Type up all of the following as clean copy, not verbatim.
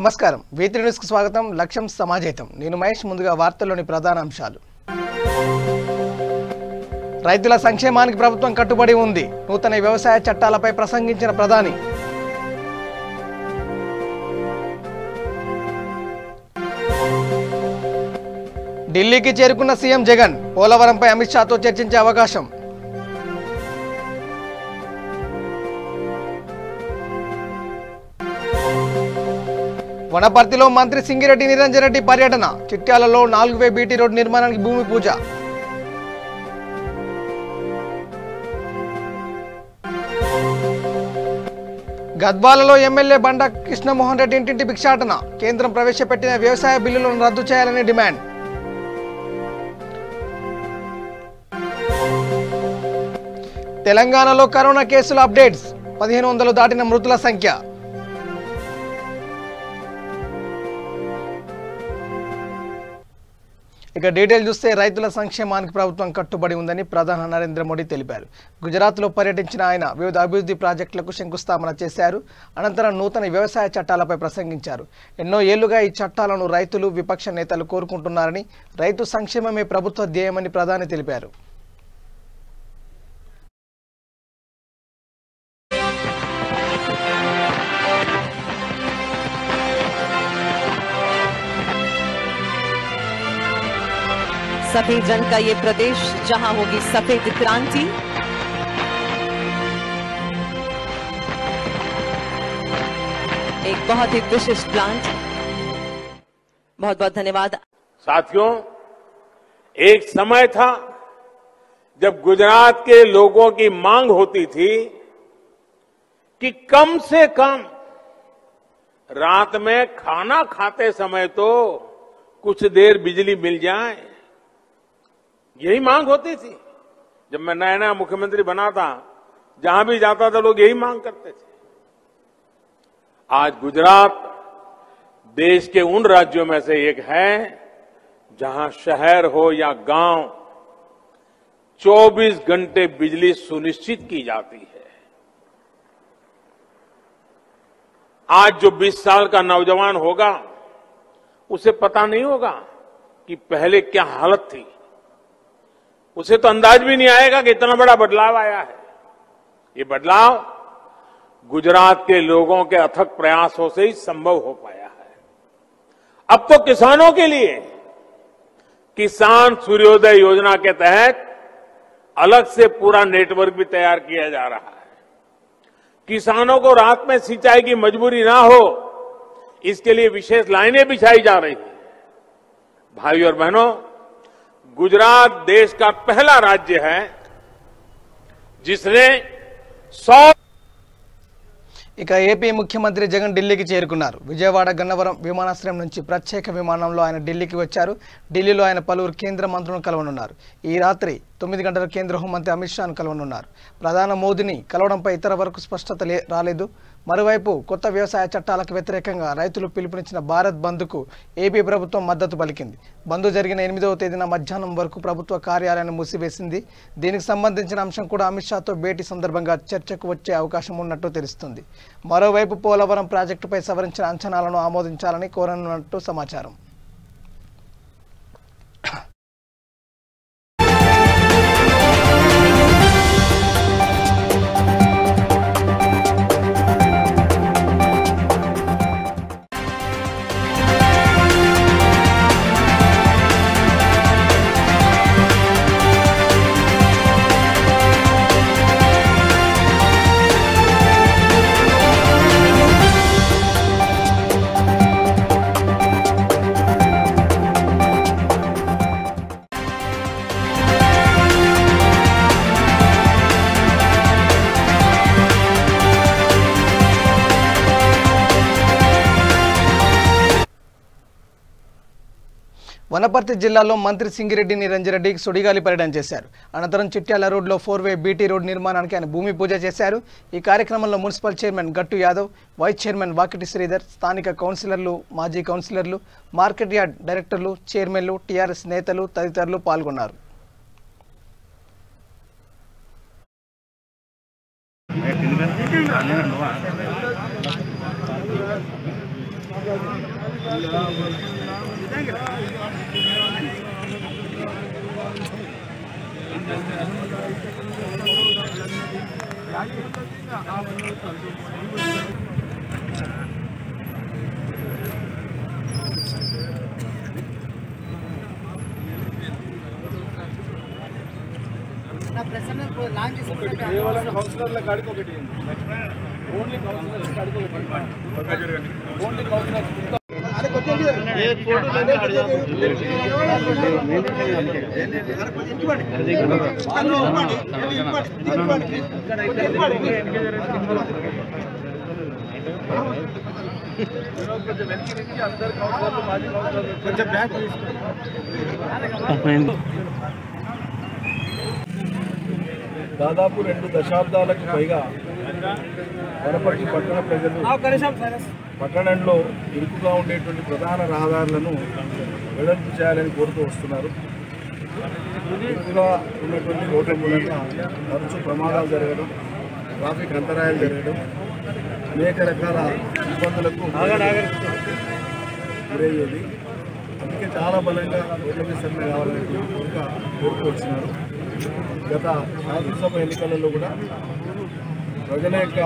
నమస్కారం V3 news కు స్వాగతం లక్ష్యం సమాజేతం నేను మహేష్ ముందుగా వార్తల్లోని ప్రధాన అంశాలు రైతుల సంక్షేమానికి ప్రభుత్వం కట్టుబడి ఉంది నూతన వ్యవసాయ చట్టాలపై ప్రసంగించిన ప్రధాని ఢిల్లీకి చేరుకున్న సీఎం జగన్ పోలవరంపై అమిత్ షాతో చర్చించే అవకాశం వనపర్తిలో మంత్రి సింగిరెడ్డి నిరంజన్ రెడ్డి పర్యటన చిట్యాలలో 4 బీటీ రోడ్ నిర్మాణానికి భూమి పూజ గద్వాలలో ఎమ్మెల్యే బండా కృష్ణమోహన్ రెడ్డి ఇంటింటి భిక్షాటన కేంద్రం ప్రవేశపెట్టిన వ్యవసాయ బిల్లులను రద్దు చేయాలని డిమాండ్ తెలంగాణలో కరోనా కేసుల అప్డేట్స్ 1500 దాటిన మృతుల సంఖ్య ఇక డీటెయిల్ చూస్తే రైతుల సంక్షేమానికి ప్రభుత్వం కట్టుబడి ఉందని ప్రధాని నరేంద్ర మోడీ తెలిపారు. గుజరాత్లో పర్యటించిన ఆయన వివిధ అభివృద్ధి ప్రాజెక్టులకు శంకుస్థాపన చేశారు. అనంతరం నూతన వ్యవసాయ చట్టాలపై ప్రసంగించారు. ఎన్నో ఏళ్లుగా ఈ చట్టాలను రైతులు విపక్ష నేతలు కోరుకుంటున్నారని రైతు సంక్షేమమే ప్రభుత్వ ధ్యేయమని ప్రధాని తెలిపారు. सफेद रंग का ये प्रदेश जहां होगी सफेद क्रांति, एक बहुत ही विशिष्ट प्लांट। बहुत बहुत धन्यवाद। साथियों, एक समय था जब गुजरात के लोगों की मांग होती थी कि कम से कम रात में खाना खाते समय तो कुछ देर बिजली मिल जाए, यही मांग होती थी। जब मैं नया नया मुख्यमंत्री बना था, जहां भी जाता था लोग यही मांग करते थे। आज गुजरात देश के उन राज्यों में से एक है जहां शहर हो या गांव 24 घंटे बिजली सुनिश्चित की जाती है। आज जो 20 साल का नौजवान होगा उसे पता नहीं होगा कि पहले क्या हालत थी, उसे तो अंदाज भी नहीं आएगा कि इतना बड़ा बदलाव आया है। ये बदलाव गुजरात के लोगों के अथक प्रयासों से ही संभव हो पाया है। अब तो किसानों के लिए किसान सूर्योदय योजना के तहत अलग से पूरा नेटवर्क भी तैयार किया जा रहा है। किसानों को रात में सिंचाई की मजबूरी ना हो, इसके लिए विशेष लाइनें बिछाई जा रही हैं। भाई और बहनों, गुजरात देश का पहला राज्य है जिसने 100 ఇక ఏపీ ముఖ్యమంత్రి జగన్ ఢిల్లీకి చేరుకున్నారు. విజయవాడ గన్నవరం విమానాశ్రయం నుంచి ప్రత్యేక విమానంలో ఆయన ఢిల్లీకి వచ్చారు. ఢిల్లీలో ఆయన పలువురు కేంద్ర మంత్రులను కలవనున్నారు. ఈ రాత్రి 9 గంటలకు కేంద్ర హోంమంత్రి అమిత్ షాను కలవనున్నారు. ప్రధాని మోదీని కలవడంపై ఇతర వరకు స్పష్టత రాలేదు. మరోవైపు కొత్త వ్యవసాయ చట్టాలకు వ్యతిరేకంగా రైతులు పిలుపునిచ్చిన భారత్ బంద్కు ఏపీ ప్రభుత్వం మద్దతు పలికింది. బంద్ జరిగిన 8వ తేదీన మధ్యాహ్నం వరకు ప్రభుత్వ కార్యాలయాన్ని మూసివేసింది. దీనికి సంబంధించిన అంశం కూడా అమిత్ షాతో భేటీ సందర్భంగా చర్చకు వచ్చే అవకాశం ఉన్నట్టు తెలుస్తుంది. మరోవైపు పోలవరం ప్రాజెక్టుపై సవరించిన అంచనాలను ఆమోదించాలని కోరనున్నట్టు సమాచారం. వనపర్తి జిల్లాలో మంత్రి సింగిరెడ్డి నిరంజన్ రెడ్డి సుడిగాలి పర్యటన చేశారు. అనంతరం చిట్యాల రోడ్లో 4 బీటీ రోడ్ నిర్మాణానికి ఆయన భూమి పూజ చేశారు. ఈ కార్యక్రమంలో మున్సిపల్ చైర్మన్ గట్టు యాదవ్, వైస్ చైర్మన్ వాకిటి శ్రీధర్, స్థానిక కౌన్సిలర్లు, మాజీ కౌన్సిలర్లు, మార్కెట్ యార్డ్ డైరెక్టర్లు, చైర్మన్లు, టీఆర్ఎస్ నేతలు తదితరులు పాల్గొన్నారు. కేవలం కౌన్సిలర్ల కాడికి ఒకటి ఓన్లీ కౌన్సిలర్ల కాడికి ఒకటి ఓన్లీ కౌన్సిలర్ కొంచెం బ్యాక్ దాదాపు 2 దశాబ్దాలకు పైగా వనపర్తి పట్టణ ప్రజలు పట్టణంలో ఇరుకుగా ఉండేటువంటి ప్రధాన రహదారులను వెడల్పు చేయాలని కోరుతూ వస్తున్నారు. ఇరుకుగా ఉన్నటువంటి రోడ్ల మూలంగా తరచూ ప్రమాదాలు జరగడం, ట్రాఫిక్ అంతరాయాలు జరగడం, అనేక రకాల ఇబ్బందులకు గురయ్యేది. అందుకే చాలా బలంగా రోడ్ల విస్తరణ కావాలని కోరుతూ వచ్చినారు. గత శాసనసభ ఎన్నికలలో కూడా ప్రజల యొక్క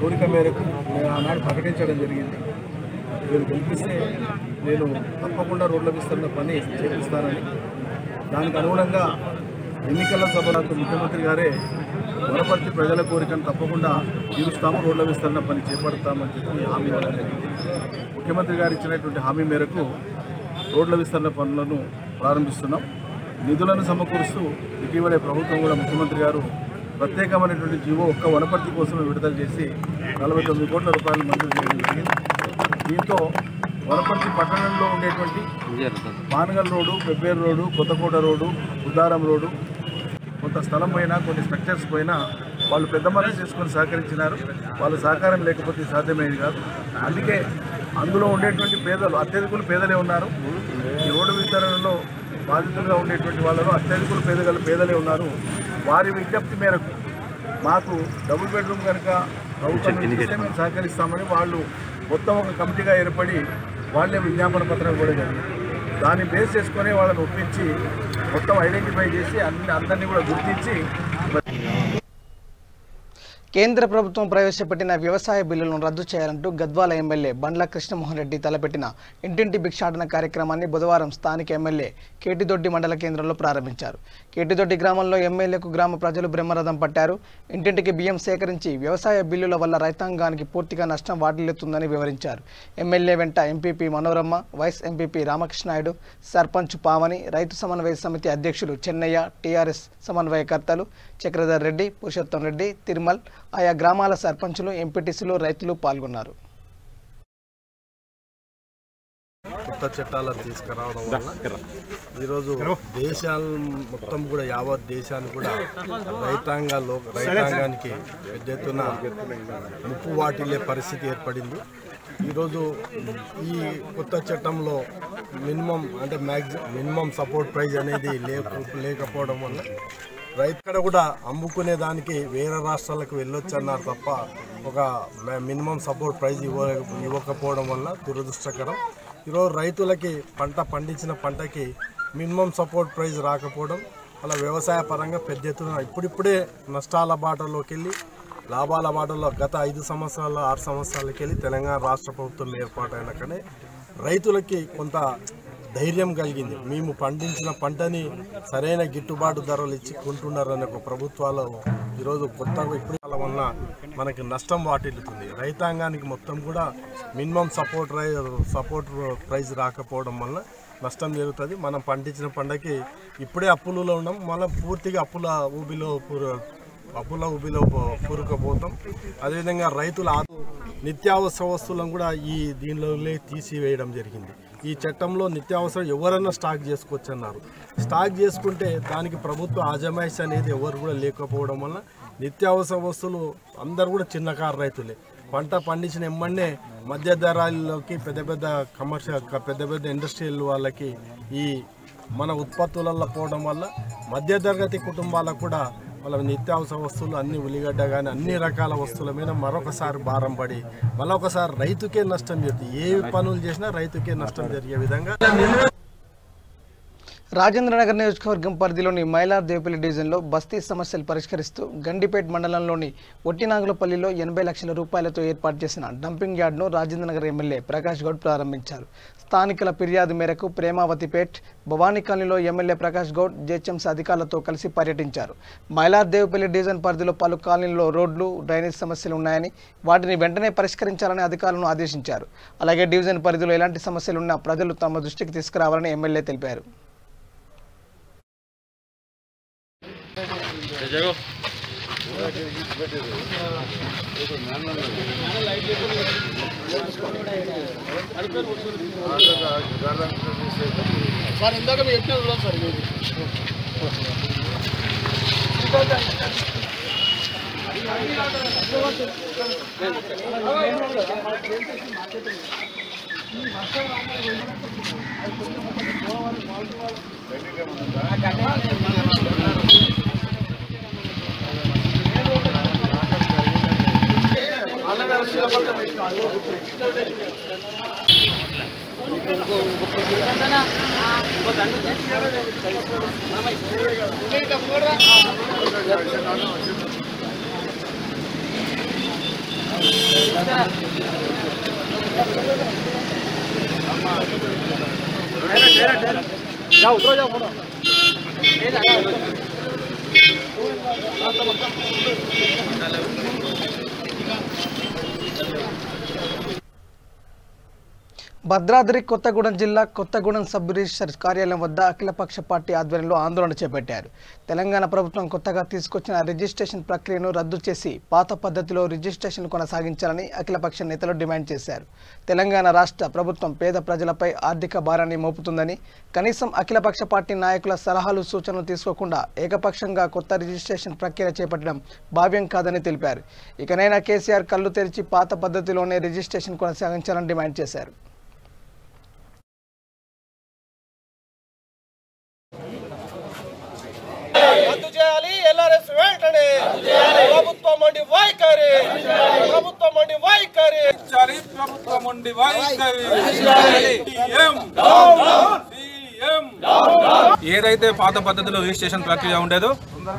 కోరిక మేరకు నేను ఆనాడు ప్రకటించడం జరిగింది. మీరు గెలిపిస్తే నేను తప్పకుండా రోడ్ల విస్తరణ పని చేపిస్తానని. దానికి అనుగుణంగా ఎన్నికల సభలో ముఖ్యమంత్రి గారే వనపర్తి ప్రజల కోరికను తప్పకుండా తీరుస్తాము, రోడ్ల విస్తరణ పని చేపడతామని చెప్పి హామీ ఇవ్వడం జరిగింది. ముఖ్యమంత్రి గారు ఇచ్చినటువంటి హామీ మేరకు రోడ్ల విస్తరణ పనులను ప్రారంభిస్తున్నాం. నిధులను సమకూరుస్తూ ఇటీవలే ప్రభుత్వం కూడా ముఖ్యమంత్రి గారు ప్రత్యేకమైనటువంటి జీవో ఒక్క వనపర్తి కోసమే విడుదల చేసి 49 కోట్ల రూపాయలు మంజూరు చేయడం జరిగింది. దీంతో వనపర్తి పట్టణంలో ఉండేటువంటి Panagal road, Pebbair road, Kothakota road, Uddaram road, కొంత స్థలం పైన కొన్ని స్ట్రక్చర్స్ పైన వాళ్ళు పెద్ద మనసు చేసుకొని సహకరించినారు. వాళ్ళ సహకారం లేకపోతే సాధ్యమేది కాదు. అందుకే అందులో ఉండేటువంటి పేదలు, అత్యధికులు పేదలే ఉన్నారు. ఈ రోడ్డు విస్తరణలో బాధితులుగా ఉండేటువంటి వాళ్ళలో అత్యధికులు పేదలే ఉన్నారు. వారి విజ్ఞప్తి మేరకు మాకు డబుల్ బెడ్రూమ్ కనుక ప్రభుత్వం ఇస్తే మేము సహకరిస్తామని వాళ్ళు మొత్తం ఒక కమిటీగా ఏర్పడి వాళ్ళే విజ్ఞాపన పత్రం కూడా జరిగింది. దాన్ని బేస్ చేసుకొని వాళ్ళని ఒప్పించి మొత్తం ఐడెంటిఫై చేసి అందరినీ కూడా గుర్తించి కేంద్ర ప్రభుత్వం ప్రవేశపెట్టిన వ్యవసాయ బిల్లులను రద్దు చేయాలంటూ గద్వాల ఎమ్మెల్యే బండ్ల కృష్ణమోహన్ రెడ్డి తలపెట్టిన ఇంటింటి భిక్షాటన కార్యక్రమాన్ని బుధవారం స్థానిక ఎమ్మెల్యే కేటిదొడ్డి మండల కేంద్రంలో ప్రారంభించారు. కేటిదొడ్డి గ్రామంలో ఎమ్మెల్యేకు గ్రామ ప్రజలు బ్రహ్మరథం పట్టారు. ఇంటింటికి బియ్యం సేకరించి వ్యవసాయ బిల్లుల వల్ల రైతాంగానికి పూర్తిగా నష్టం వాటిల్లుతుందని వివరించారు. ఎమ్మెల్యే వెంట MPP Manoramma, vice MPP రామకృష్ణాయుడు, sarpanch Pavani, రైతు సమన్వయ సమితి అధ్యక్షులు చెన్నయ్య, టీఆర్ఎస్ సమన్వయకర్తలు చక్రధర్ రెడ్డి, పురుషోత్తం రెడ్డి, తిరుమల్, ఆయా గ్రామాల సర్పంచులు, ఎంపీటీసీలు, రైతులు పాల్గొన్నారు. కొత్త చట్టాలను తీసుకురావడం వల్ల ఈరోజు దేశాలు మొత్తం కూడా యావత్ దేశాన్ని కూడా రైతాంగానికి పెద్ద ఎత్తున ముప్పు వాటిల్లే పరిస్థితి ఏర్పడింది. ఈరోజు ఈ కొత్త చట్టంలో మినిమం సపోర్ట్ ప్రైజ్ అనేది లేకపోవడం వల్ల రైతు కూడా అమ్ముకునే దానికి వేరే రాష్ట్రాలకు వెళ్ళొచ్చు అన్నారు తప్ప ఒక మినిమం సపోర్ట్ ప్రైజ్ ఇవ్వకపోవడం వల్ల దురదృష్టకరం. ఈరోజు రైతులకి పండించిన పంటకి మినిమం సపోర్ట్ ప్రైజ్ రాకపోవడం అలా వ్యవసాయ పరంగా పెద్ద ఎత్తున ఇప్పుడిప్పుడే నష్టాల బాటలోకి వెళ్ళి లాభాల బాటలో గత 5 సంవత్సరాలు 6 సంవత్సరాలకి వెళ్ళి తెలంగాణ రాష్ట్ర ప్రభుత్వం ఏర్పాటైనాకనే రైతులకి కొంత ధైర్యం కలిగింది. మేము పండించిన పంటని సరైన గిట్టుబాటు ధరలు ఇచ్చి కొంటున్నారనే ఒక ప్రభుత్వాలు ఈరోజు కొత్తగా ఇప్పుడు వల్ల మనకి నష్టం వాటిల్లుతుంది. రైతాంగానికి మొత్తం కూడా మినిమం సపోర్ట్ ప్రైజ్ రాకపోవడం వల్ల నష్టం జరుగుతుంది. మనం పండించిన పంటకి ఇప్పుడే అప్పులలో ఉన్నాం, మళ్ళీ పూర్తిగా అప్పుల ఊబిలో కూరుకుపోతాం. అదేవిధంగా రైతుల నిత్యావసర వస్తువులను కూడా ఈ దీనిలోనే తీసివేయడం జరిగింది. ఈ చట్టంలో నిత్యావసరం ఎవరైనా స్టాక్ చేసుకోవచ్చు అన్నారు. స్టాక్ చేసుకుంటే దానికి ప్రభుత్వ ఆజమాయిషి అనేది ఎవరు కూడా లేకపోవడం వల్ల నిత్యావసర వస్తువులు అందరు కూడా చిన్నకారు రైతులే పంట పండించిన ఎమ్మన్నే మధ్య ధరల్లోకి పెద్ద కమర్షియల్ పెద్ద ఇండస్ట్రియల్ వాళ్ళకి ఈ మన ఉత్పత్తులలో పోవడం వల్ల మధ్యతరగతి కుటుంబాలకు కూడా వాళ్ళ నిత్యావసర వస్తువులు అన్ని ఉల్లిగడ్డ కానీ అన్ని రకాల వస్తువుల మీద మరొకసారి భారం పడి మరొకసారి రైతుకే నష్టం జరుగుతుంది. ఏ పనులు చేసినా రైతుకే నష్టం జరిగే విధంగా రాజేంద్రనగర్ నియోజకవర్గం పరిధిలోని మైలార్ దేవపల్లి డివిజన్లో బస్తీ సమస్యలు పరిష్కరిస్తూ గండిపేట్ మండలంలోని ఒట్టినాగులపల్లిలో 80 లక్షల రూపాయలతో ఏర్పాటు చేసిన డంపింగ్ యార్డ్ను రాజేంద్రనగర్ ఎమ్మెల్యే ప్రకాష్ గౌడ్ ప్రారంభించారు. స్థానికుల ఫిర్యాదు మేరకు ప్రేమావతిపేట్ భవానీ కాలనీలో ఎమ్మెల్యే ప్రకాష్ గౌడ్ జేహెచ్ఎంసీ అధికారులతో కలిసి పర్యటించారు. మైలార్ దేవపల్లి డివిజన్ పరిధిలో పలు కాలనీల్లో రోడ్లు డ్రైనేజ్ సమస్యలు ఉన్నాయని వాటిని వెంటనే పరిష్కరించాలని అధికారులను ఆదేశించారు. అలాగే డివిజన్ పరిధిలో ఎలాంటి సమస్యలున్నా ప్రజలు తమ దృష్టికి తీసుకురావాలని ఎమ్మెల్యే తెలిపారు. సార్ ఇందాక మీరు ఎట్లా చూడాలి సార్ जाओ उतरो जाओ फोटो భద్రాద్రి కొత్తగూడెం జిల్లా కొత్తగూడెం సబ్ రిజిస్టర్ కార్యాలయం వద్ద అఖిలపక్ష పార్టీ ఆధ్వర్యంలో ఆందోళన చేపట్టారు. తెలంగాణ ప్రభుత్వం కొత్తగా తీసుకొచ్చిన రిజిస్ట్రేషన్ ప్రక్రియను రద్దు చేసి పాత పద్ధతిలో రిజిస్ట్రేషన్ కొనసాగించాలని అఖిలపక్ష నేతలు డిమాండ్ చేశారు. తెలంగాణ రాష్ట్ర ప్రభుత్వం పేద ప్రజలపై ఆర్థిక భారాన్ని మోపుతుందని, కనీసం అఖిలపక్ష పార్టీ నాయకుల సలహాలు సూచనలు తీసుకోకుండా ఏకపక్షంగా కొత్త రిజిస్ట్రేషన్ ప్రక్రియ చేపట్టడం భావ్యం కాదని తెలిపారు. ఇకనైనా కేసీఆర్ కళ్లు తెరిచి పాత పద్ధతిలోనే రిజిస్ట్రేషన్ కొనసాగించాలని డిమాండ్ చేశారు. ఏదైతే పాత పద్ధతిలో రిజిస్ట్రేషన్ ప్రక్రియ ఉండేదో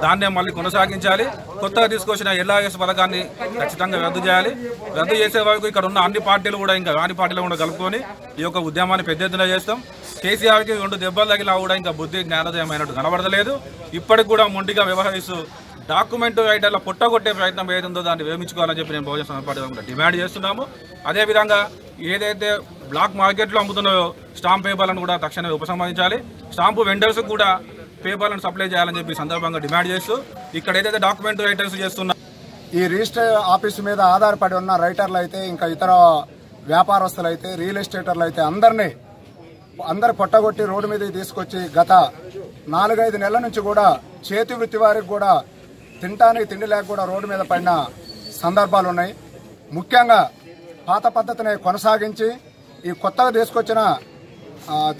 దాన్నే మళ్ళీ కొనసాగించాలి. కొత్తగా తీసుకొచ్చిన ఎల్ఆర్ఎస్ పథకాన్ని ఖచ్చితంగా రద్దు చేయాలి. రద్దు చేసే వరకు ఇక్కడ ఉన్న అన్ని పార్టీలు కూడా ఇంకా రాని పార్టీలు కూడా కలుపుకొని ఈ యొక్క ఉద్యమాన్ని పెద్ద ఎత్తున చేస్తాం. కేసీఆర్కి 2 దెబ్బలు తగిలా కూడా ఇంకా బుద్ధి జ్ఞానోదయం అయినట్టు కనబడతలేదు. ఇప్పటికి కూడా మొండిగా వ్యవహరిస్తూ డాక్యుమెంట్ రైటర్ల పొట్టగొట్టే ప్రయత్నం ఏదుందో దాన్ని వేయించుకోవాలని చెప్పి నేను బహుజన సమాజ్ పార్టీ డిమాండ్ చేస్తున్నాము. అదేవిధంగా ఏదైతే బ్లాక్ మార్కెట్లో అమ్ముతున్నాయో స్టాంప్ పేపర్లను కూడా తక్షణమే ఉపసంహరించాలి. స్టాంపు వెండర్స్ కూడా పేపర్లను సప్లై చేయాలని చెప్పి సందర్భంగా డిమాండ్ చేస్తూ ఇక్కడ ఏదైతే డాక్యుమెంట్ రైటర్స్ చేస్తున్నా ఈ రిజిస్టర్ ఆఫీసు మీద ఆధారపడి ఉన్న రైటర్లు అయితే ఇంకా ఇతర వ్యాపారస్తులు అయితే రియల్ ఎస్టేటర్లు అయితే అందరు పొట్టగొట్టి రోడ్డు మీద తీసుకొచ్చి గత 4-5 నెలల నుంచి కూడా చేతి వృత్తి వారికి కూడా తినడానికి తిండి లేక కూడా రోడ్డు మీద పడిన సందర్భాలు ఉన్నాయి. ముఖ్యంగా పాత పద్ధతిని కొనసాగించి ఈ కొత్తగా తీసుకొచ్చిన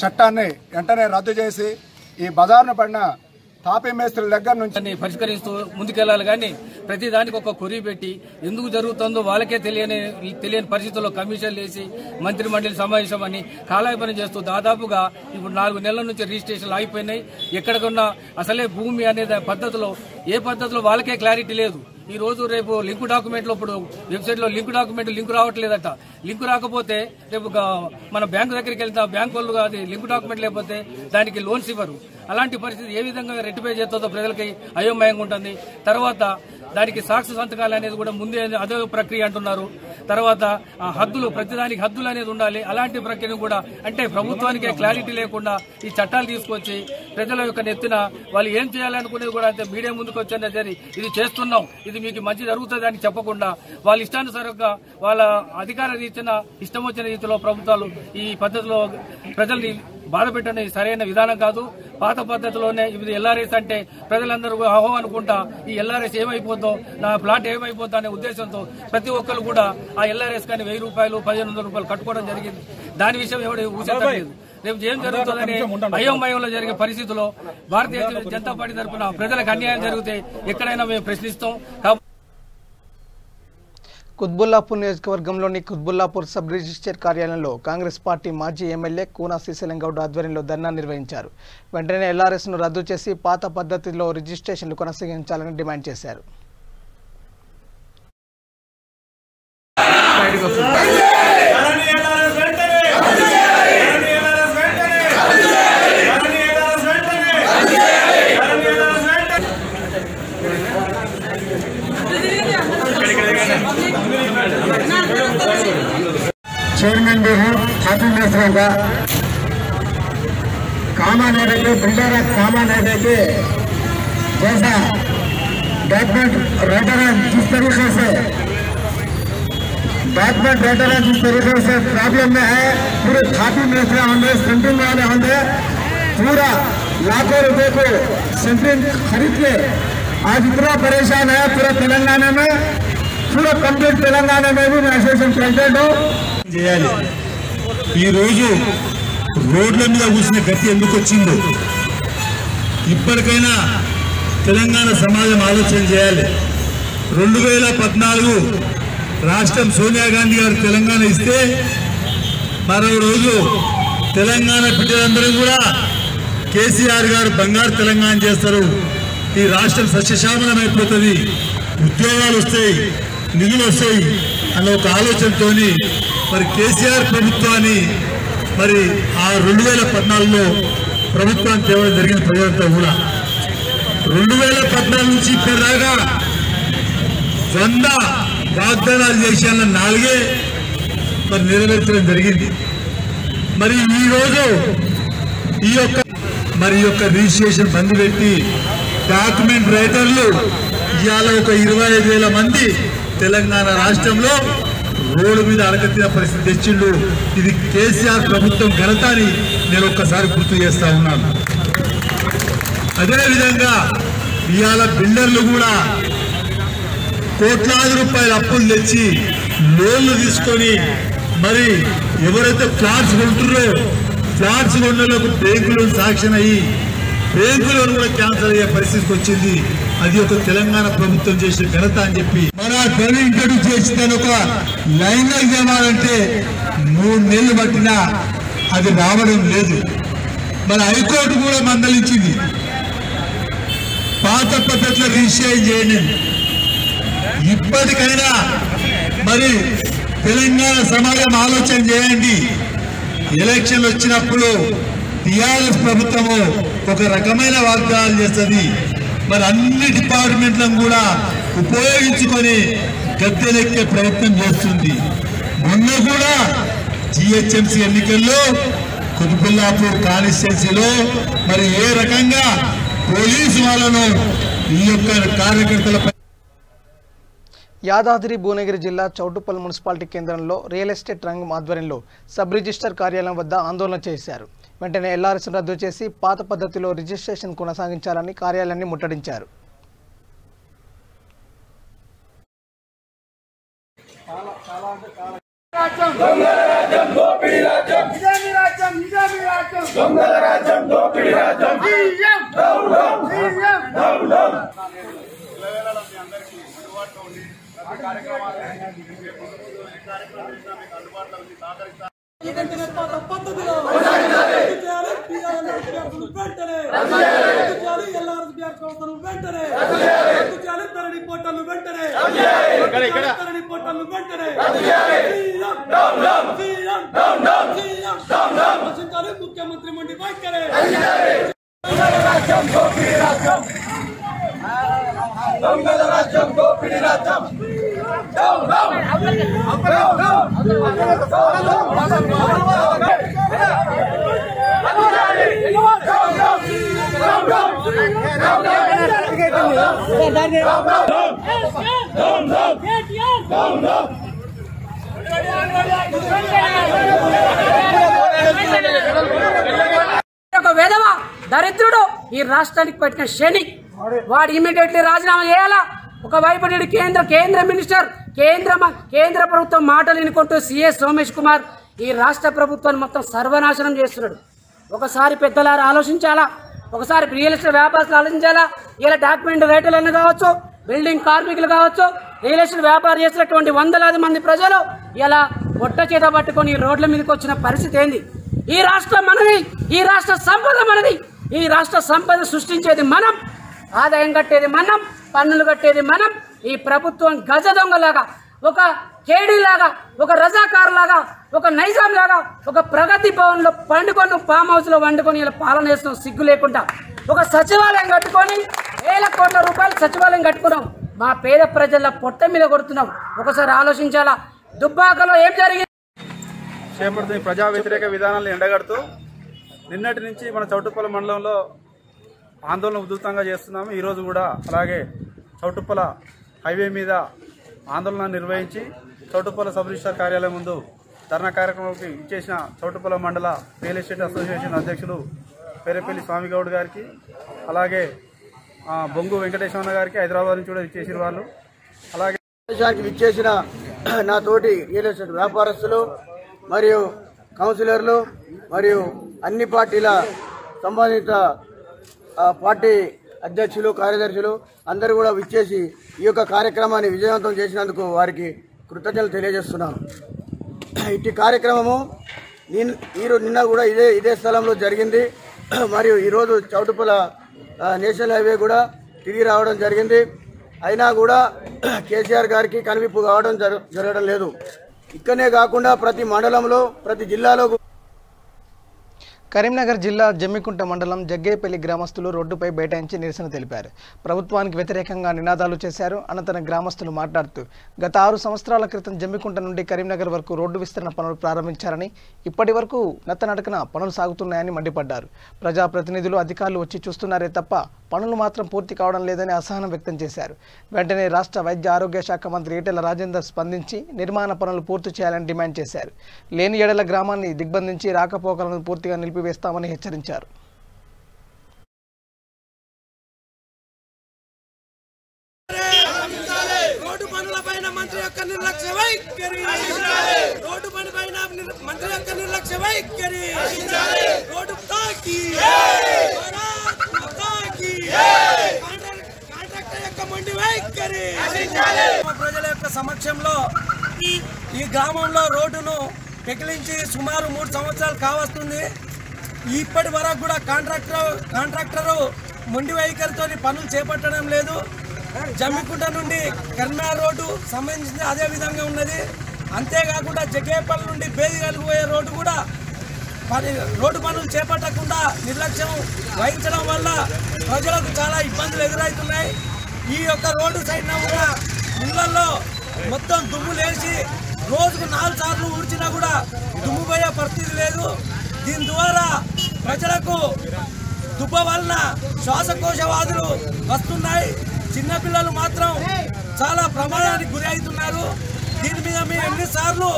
చట్టాన్ని వెంటనే రద్దు చేసి ఈ బజార్ను పడిన తాపీ మేస్త్రుల దగ్గర నుంచి పరిష్కరిస్తూ ముందుకెళ్లాలి. కానీ ప్రతి దానికి ఒక కొరి పెట్టి ఎందుకు జరుగుతుందో వాళ్ళకే తెలియని పరిస్థితుల్లో కమిషన్లు వేసి మంత్రి మండలి సమావేశం అని కాలాయపనం చేస్తూ దాదాపుగా ఇప్పుడు 4 నెలల నుంచి రిజిస్ట్రేషన్లు అయిపోయినాయి. ఎక్కడికన్నా అసలే భూమి అనే పద్ధతిలో ఏ పద్ధతిలో వాళ్ళకే క్లారిటీ లేదు. ఈ రోజు రేపు లింక్ డాక్యుమెంట్లు ఇప్పుడు వెబ్సైట్ లో లింక్ రావట్లేదట. లింక్ రాకపోతే రేపు మన బ్యాంకు దగ్గరికి వెళ్తే బ్యాంకు వాళ్ళు అది లింక్ డాక్యుమెంట్ లేకపోతే దానికి లోన్స్ ఇవ్వరు. అలాంటి పరిస్థితి ఏ విధంగా రెక్టిఫై చేస్తుందో ప్రజలకి అయోమయంగా ఉంటుంది. తర్వాత దానికి సాక్షి సంతకాలు అనేది కూడా ముందే అదే ప్రక్రియ అంటున్నారు. తర్వాత హద్దులు ప్రతిదానికి హద్దులు అనేది ఉండాలి. అలాంటి ప్రక్రియను కూడా అంటే ప్రభుత్వానికే క్లారిటీ లేకుండా ఈ చట్టాలు తీసుకొచ్చి ప్రజల యొక్క నెత్తిన వాళ్ళు ఏం చేయాలనుకునేది కూడా అంతే మీడియా ముందుకు వచ్చిందే సరే ఇది చేస్తున్నాం ఇది మీకు మంచి జరుగుతుంది అని చెప్పకుండా వాళ్ళ ఇష్టానుసారంగా వాళ్ళ అధికార రీతిన ఇష్టం వచ్చిన రీతిలో ప్రభుత్వాలు ఈ పద్ధతిలో ప్రజల్ని బాధ పెట్టడం సరైన విధానం కాదు. పాత పద్ధతిలోనే ఇది ఎల్ఆర్ఎస్ అంటే ప్రజలందరూ అహో అనుకుంటా ఈ ఎల్ఆర్ఎస్ ఏమైపోద్దో నా ప్లాట్ ఏమైపోద్దో అనే ఉద్దేశంతో ప్రతి ఒక్కరు కూడా ఆ ఎల్ఆర్ఎస్ కానీ 1000 రూపాయలు 1500 రూపాయలు కట్టుకోవడం జరిగింది. దాని విషయం ఎవరు ఊసెత్తలేదు. రేపు ఏం జరుగుతుందని భయంలో జరిగే పరిస్థితుల్లో భారతీయ జనతా పార్టీ తరఫున ప్రజలకు అన్యాయం జరిగితే ఎక్కడైనా మేము ప్రశ్నిస్తాం. కుత్బుల్లాపూర్ నియోజకవర్గంలోని కుత్బుల్లాపూర్ సబ్ రిజిస్టర్ కార్యాలయంలో కాంగ్రెస్ పార్టీ మాజీ ఎమ్మెల్యే కూనా శ్రీశైలం గౌడ్ ఆధ్వర్యంలో ధర్నా నిర్వహించారు. వెంటనే ఎల్ఆర్ఎస్ను రద్దు చేసి పాత పద్ధతిలో రిజిస్ట్రేషన్లు కొనసాగించాలని డిమాండ్ చేశారు. चेयरमैन भी हूँ छात्र मिनिस्टरों का कामा नहीं रहते बिल्डर कामा नहीं रहते जैसा डॉक्यूमेंट राइटर जिस तरीके से डॉक्यूमेंट राइटर जिस तरीके से प्रॉब्लम में है पूरे छात्र मिनिस्टर होंगे सेंट्रिंग वाले होंगे पूरा लाखों रुपए को सेंट्रिंग खरीद के आज इतना परेशान है पूरा तेलंगाना में पूरा कंप्लीट तेलंगाना में भी मैं एसोसिएशन प्रेसिडेंट हूँ. చేయాలి. ఈ రోజు రోడ్ల మీద కూర్చునే గతి ఎందుకు వచ్చిందో ఇప్పటికైనా తెలంగాణ సమాజం ఆలోచన చేయాలి. 2014 రాష్ట్రం సోనియా గాంధీ గారు తెలంగాణ ఇస్తే మరో రోజు తెలంగాణ బిడ్డలందరూ కూడా కేసీఆర్ గారు బంగారు తెలంగాణ చేస్తారు, ఈ రాష్ట్రం సస్యశ్యామలం అయిపోతుంది, ఉద్యోగాలు వస్తాయి, నిధులు వస్తాయి అన్న ఒక ఆలోచనతోని మరి కేసీఆర్ ప్రభుత్వాన్ని మరి ఆ 2014లో ప్రభుత్వాన్ని తేవడం జరిగిన ప్రజలంతా కూడా 2014 నుంచి ఇప్పటిదాకా 100 వాగ్దానాలు చేసేయాల 4 మరి నెరవేర్చడం జరిగింది. మరి ఈరోజు ఈ యొక్క రిజిస్ట్రేషన్ బంద్ పెట్టి డాక్యుమెంట్ రైటర్లు ఇవాళ ఒక 25,000 మంది తెలంగాణ రాష్ట్రంలో రోడ్డు మీద అడగతిన పరిస్థితి తెచ్చిండు. ఇది కేసీఆర్ ప్రభుత్వం ఘనత అని నేను ఒక్కసారి గుర్తు చేస్తా ఉన్నాను. అదేవిధంగా ఇవాళ బిల్డర్లు కూడా కోట్లాది రూపాయల అప్పులు తెచ్చి లోన్లు తీసుకొని మరి ఎవరైతే ఫ్లాట్స్ కొంటున్నారో ఫ్లాట్స్ కొన్నలకు బ్యాంకులు శాంక్షన్ అయ్యి బ్యాంకులు కూడా క్యాన్సల్ అయ్యే పరిస్థితికి వచ్చింది. అది ఒక తెలంగాణ ప్రభుత్వం చేసిన ఘనత అని చెప్పి మన ధరని ఇంట్రడ్యూస్ చేసిన ఒక లైన్ లో ఇవ్వాలంటే 3 నెలలు పట్టినా అది రావడం లేదు. మన హైకోర్టు కూడా మందలించింది, పాత పద్ధతిలో రిజిస్ట్రేషన్ చేయండి. ఇప్పటికైనా మరి తెలంగాణ సమాజం ఆలోచన చేయండి. ఎలక్షన్లు వచ్చినప్పుడు టీఆర్ఎస్ ప్రభుత్వము ఒక రకమైన వాగ్దానాలు చేస్తుంది, మరి అన్ని డిపార్ట్మెంట్లను కూడా ఉపయోగించుకొని గద్దెలెక్కే ప్రయత్నం చేస్తుంది. మొన్న కూడా జిహెచ్ఎంసీ ఎన్నికల్లో కుతుబుల్లాపూర్ కాన్స్టిట్యున్సీలో మరి ఏ రకంగా పోలీసు వాళ్ళను ఈ యొక్క కార్యకర్తలపై యాదాద్రి భువనగిరి జిల్లా చౌటుప్పల్ మున్సిపాలిటీ కేంద్రంలో రియల్ ఎస్టేట్ రంగం ఆధ్వర్యంలో సబ్ రిజిస్టర్ కార్యాలయం వద్ద ఆందోళన చేశారు. వెంటనే ఎల్ఆర్ఎస్ రద్దు చేసి పాత పద్ధతిలో రిజిస్ట్రేషన్ కొనసాగించాలని కార్యాలయాన్ని ముట్టడించారు. मुख्यमंत्री मंडी बात करे వేదవ దరిద్రుడు ఈ రాష్ట్రానికి పట్టిన శని వాడు ఇమీడియట్లీ రాజీనామా చేయాలా. ఒకవైపు నేడు కేంద్ర మినిస్టర్ కేంద్ర ప్రభుత్వం మాటలు వినుకుంటూ సిఎస్ సోమేష్ కుమార్ ఈ రాష్ట్ర ప్రభుత్వాన్ని మొత్తం సర్వనాశనం చేస్తున్నాడు. ఒకసారి పెద్దలారు ఆలోచించాలా, ఒకసారి రియల్ ఎస్టేట్ వ్యాపారస్తులు ఆలోచించాలా. ఇలా డాక్యుమెంట్ రైతులను కావచ్చు, బిల్డింగ్ కార్మికులు కావచ్చు, రియల్ ఎస్టేట్ వ్యాపారం చేసినటువంటి వందలాది మంది ప్రజలు ఇలా పొట్ట చేత పట్టుకొని రోడ్ల మీదకి వచ్చిన పరిస్థితి ఏంది? ఈ రాష్ట్రం మనది, ఈ రాష్ట్ర సంపద మనది, ఈ రాష్ట్ర సంపద సృష్టించేది మనం, ఆదాయం కట్టేది మనం, పన్నులు కట్టేది మనం. ఈ ప్రభుత్వం గజ దొంగలాగా, ఒక కేడీలాగా, ఒక రజాకార్ లాగా, ఒక నైజాం లాగా, ఒక ప్రగతి భవన్లో పండుకొని ఫామ్ హౌస్ లో వండుకొని ఇలా పాలన చేస్తున్నాం సిగ్గు లేకుండా. ఒక సచివాలయం కట్టుకొని వేల కోట్ల రూపాయలు సచివాలయం కట్టుకున్నాం, మా పేద ప్రజల పొట్ట మీద కొడుతున్నాం. ఒకసారి ఆలోచించాలా. దుబ్బాకలో ఏం జరిగింది? చేపడుతున్న ప్రజా వ్యతిరేక విధానాలను ఎండగడుతూ నిన్నటి నుంచి మన చౌటుప్పల మండలంలో ఆందోళన ఉధృతంగా చేస్తున్నాము. ఈరోజు కూడా అలాగే చౌటుప్పల హైవే మీద ఆందోళన నిర్వహించి చౌటుప్పల సబ్ రిజిస్ట్రార్ కార్యాలయం ముందు ధర్నా కార్యక్రమానికి ఇచ్చేసిన చౌటుప్పల మండల రియల్ ఎస్టేట్ అసోసియేషన్ అధ్యక్షులు పేరేపల్లి స్వామిగౌడ్ గారికి, అలాగే బొంగు వెంకటేశ్వర గారికి హైదరాబాద్ నుంచి కూడా ఇచ్చేసిన వాళ్ళు, అలాగే ఇచ్చేసిన నా తోటి రియల్ ఎస్టేట్ వ్యాపారస్తులు మరియు కౌన్సిలర్లు మరియు అన్ని పార్టీల సంబంధిత పార్టీ అధ్యక్షులు, కార్యదర్శులు అందరూ కూడా విచ్చేసి ఈ యొక్క కార్యక్రమాన్ని విజయవంతం చేసినందుకు వారికి కృతజ్ఞతలు తెలియజేస్తున్నాను. ఇట్టి కార్యక్రమము నిన్న కూడా ఇదే స్థలంలో జరిగింది. మరియు ఈరోజు చౌటుప్పల నేషనల్ హైవే కూడా తిరిగి రావడం జరిగింది. అయినా కూడా కేసీఆర్ గారికి కనువిప్పు కావడం జరగడం లేదు. ఇక్కడనే కాకుండా ప్రతి మండలంలో, ప్రతి జిల్లాలో. కరీంనగర్ జిల్లా జమ్మికుంట మండలం జగ్గేపల్లి గ్రామస్తులు రోడ్డుపై బైఠాయించి నిరసన తెలిపారు. ప్రభుత్వానికి వ్యతిరేకంగా నినాదాలు చేశారు. అనంతరం గ్రామస్తులు మాట్లాడుతూ గత 6 సంవత్సరాల క్రితం జమ్మికుంట నుండి కరీంనగర్ వరకు రోడ్డు విస్తరణ పనులు ప్రారంభించారని, ఇప్పటి వరకు నత్తనడకన పనులు సాగుతున్నాయని మండిపడ్డారు. ప్రజాప్రతినిధులు, అధికారులు వచ్చి చూస్తున్నారే తప్ప పనులు మాత్రం పూర్తి కావడం లేదని అసహనం వ్యక్తం చేశారు. వెంటనే రాష్ట్ర వైద్య ఆరోగ్య శాఖ మంత్రి ఈటెల రాజేందర్ స్పందించి నిర్మాణ పనులు పూర్తి చేయాలని డిమాండ్ చేశారు. లేని ఎడల గ్రామాన్ని దిగ్బంధించి రాకపోకలను పూర్తిగా నిలిపివేస్తామని హెచ్చరించారు. రోడ్డు పనులపైన మంత్రి యొక్క నిర్లక్ష్య వైఖరి, రోడ్డు పనిపైన మంత్రి యొక్క నిర్లక్ష్య వైఖరి, రోడ్డు తాకి కాంట్రాక్టర్ యొక్క మొండి వైఖరి. ప్రజల యొక్క సమక్షంలో ఈ గ్రామంలో రోడ్డును పెకిలించి సుమారు 3 సంవత్సరాలు కావస్తుంది. ఇప్పటి వరకు కూడా కాంట్రాక్టరు మొండి వైఖరితో పనులు చేపట్టడం లేదు. జమ్మికుంట నుండి కరీంనగర్ రోడ్డు సంబంధించి అదే విధంగా ఉన్నది. అంతేకాకుండా జగ్గేపల్లి నుండి బేదిగల్ పోయే రోడ్డు కూడా రోడ్డు పనులు చేపట్టకుండా నిర్లక్ష్యం వహించడం వల్ల ప్రజలకు చాలా ఇబ్బందులు ఎదురవుతున్నాయి. ఈ యొక్క రోడ్డు సైడ్ కూడా ఇళ్లలో మొత్తం దుమ్ము లేచి రోజుకు 4 సార్లు ఊడ్చినా కూడా దుమ్ము పోయే పరిస్థితి లేదు. దీని ద్వారా ప్రజలకు దుబ్బ వలన శ్వాసకోశ వ్యాధులు వస్తున్నాయి. చిన్నపిల్లలు మాత్రం చాలా ప్రమాదానికి గురి అవుతున్నారు. దీని మీద మేము ఎన్నిసార్లు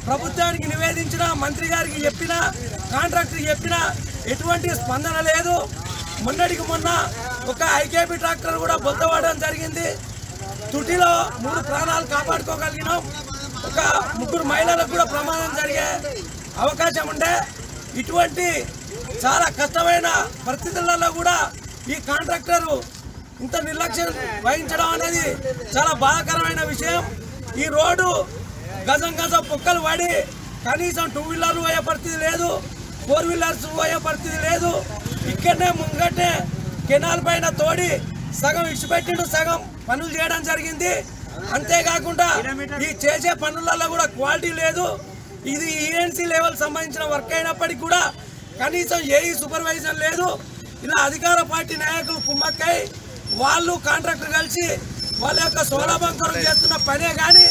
ప్రభుత్వానికి నివేదించినా, మంత్రి గారికి చెప్పినా, కాంట్రాక్టర్కి చెప్పినా ఎటువంటి స్పందన లేదు. మొన్నటికి మొన్న ఒక ఐకేపీ ట్రాక్టర్ కూడా బొందపడడం జరిగింది. తుటిలో 3 ప్రాణాలు కాపాడుకోగలిగినాం. ఒక 3 మహిళలకు కూడా ప్రమాదం జరిగే అవకాశం ఉండే. ఇటువంటి చాలా కష్టమైన పరిస్థితులలో కూడా ఈ కాంట్రాక్టరు ఇంత నిర్లక్ష్యం వహించడం అనేది చాలా బాధాకరమైన విషయం. ఈ రోడ్డు గజం పొక్కలు పడి కనీసం 2 వీలర్లు పోయే పరిస్థితి లేదు, 4 వీలర్స్ పోయే పరిస్థితి లేదు. ఇక్కడనే ముంగటే కెనాల్ పైన తోడి సగం ఇచ్చిపెట్టిండు, సగం పనులు చేయడం జరిగింది. అంతేకాకుండా ఈ చేసే పనులలో కూడా క్వాలిటీ లేదు. ఇది ఈఎన్సీ లెవెల్ సంబంధించిన వర్క్ అయినప్పటికీ కూడా కనీసం ఏఈ సూపర్వైజర్ లేదు. ఇలా అధికార పార్టీ నాయకులు కుమ్మక్కై వాళ్ళు కాంట్రాక్టర్ కలిసి వాళ్ళ యొక్క సౌలభ్యం కొరకు చేస్తున్న పనే కానీ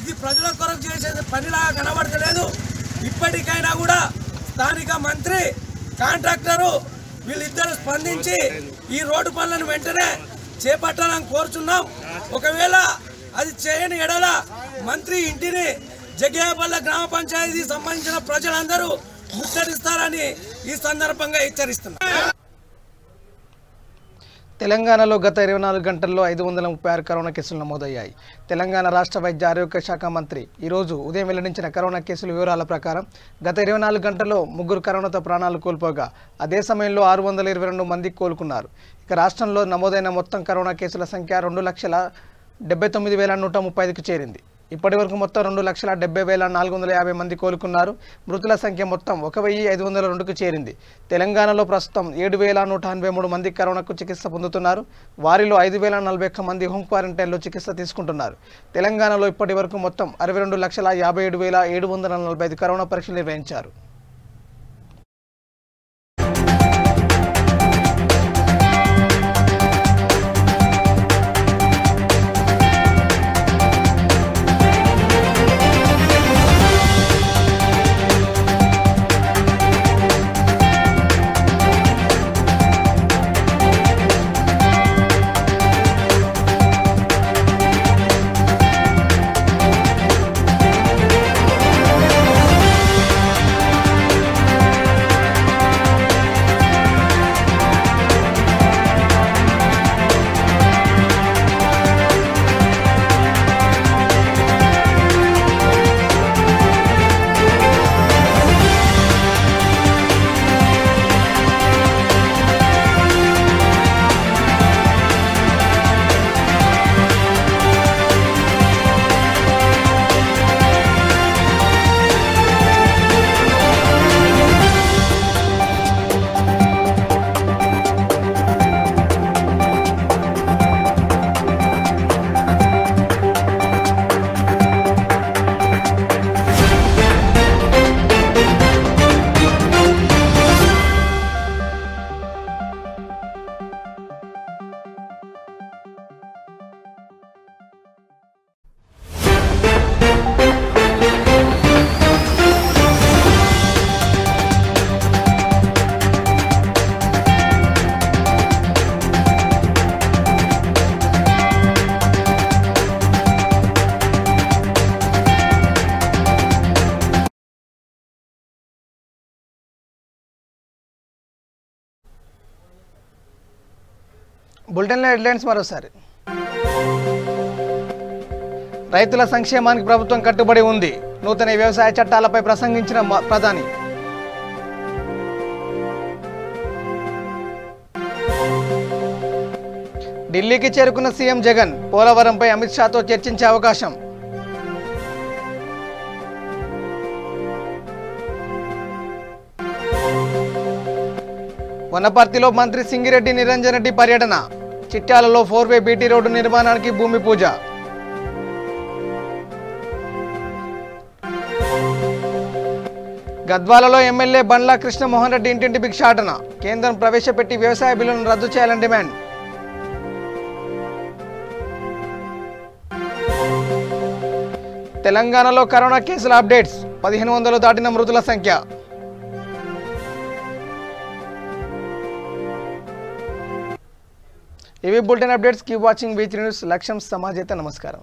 ఇది ప్రజల కొరకు చేసే పనిలాగా కనబడతలేదు. ఇప్పటికైనా కూడా స్థానిక మంత్రి, కాంట్రాక్టరు వీళ్ళిద్దరు స్పందించి ఈ రోడ్డు పనులను వెంటనే చేపట్టాలని కోరుచున్నాం. ఒకవేళ అది చేయని ఎడల మంత్రి ఇంటిని జగ్గేపల్లి గ్రామ పంచాయతీ సంబంధించిన ప్రజలందరూ ముట్టడిస్తారని ఈ సందర్భంగా హెచ్చరిస్తున్నారు. తెలంగాణలో గత 24 గంటల్లో 536 కరోనా కేసులు నమోదయ్యాయి. తెలంగాణ రాష్ట్ర వైద్య ఆరోగ్య శాఖ మంత్రి ఈరోజు ఉదయం వెల్లడించిన కరోనా కేసుల వివరాల ప్రకారం గత 24 గంటల్లో 3 కరోనాతో ప్రాణాలు కోల్పోగా అదే సమయంలో 622 మంది కోలుకున్నారు. ఇక రాష్ట్రంలో నమోదైన మొత్తం కరోనా కేసుల సంఖ్య 2,79,135కు చేరింది. ఇప్పటి వరకు మొత్తం 2,70,450 మంది కోలుకున్నారు. మృతుల సంఖ్య మొత్తం 1,502కు చేరింది. తెలంగాణలో ప్రస్తుతం 7,183 మంది కరోనాకు చికిత్స పొందుతున్నారు. వారిలో 5,041 మంది హోమ్ క్వారంటైన్లో చికిత్స తీసుకుంటున్నారు. తెలంగాణలో ఇప్పటి వరకు మొత్తం 62,57,745 కరోనా పరీక్షలు నిర్వహించారు. బులెటిన్లో హెడ్లైన్స్ మరోసారి. రైతుల సంక్షేమానికి ప్రభుత్వం కట్టుబడి ఉంది. నూతన వ్యవసాయ చట్టాలపై ప్రసంగించిన ప్రధాని. ఢిల్లీకి చేరుకున్న సీఎం జగన్ పోలవరంపై అమిత్ షాతో చర్చించే అవకాశం. వనపర్తిలో మంత్రి సింగిరెడ్డి నిరంజన్ రెడ్డి పర్యటన. చిట్యాలలో 4-వే బీటీ రోడ్డు నిర్మాణానికి భూమి పూజ. గద్వాలలో ఎమ్మెల్యే బండ్ల కృష్ణమోహన్ రెడ్డి ఇంటింటి భిక్షాటన. కేంద్రం ప్రవేశపెట్టి వ్యవసాయ బిల్లును రద్దు చేయాలని డిమాండ్. తెలంగాణలో కరోనా కేసుల అప్డేట్స్. 1,500 దాటిన మృతుల సంఖ్య. ఇవి bulletin updates. Keep watching V3 news. లక్ష్యం సమాజేత. నమస్కారం.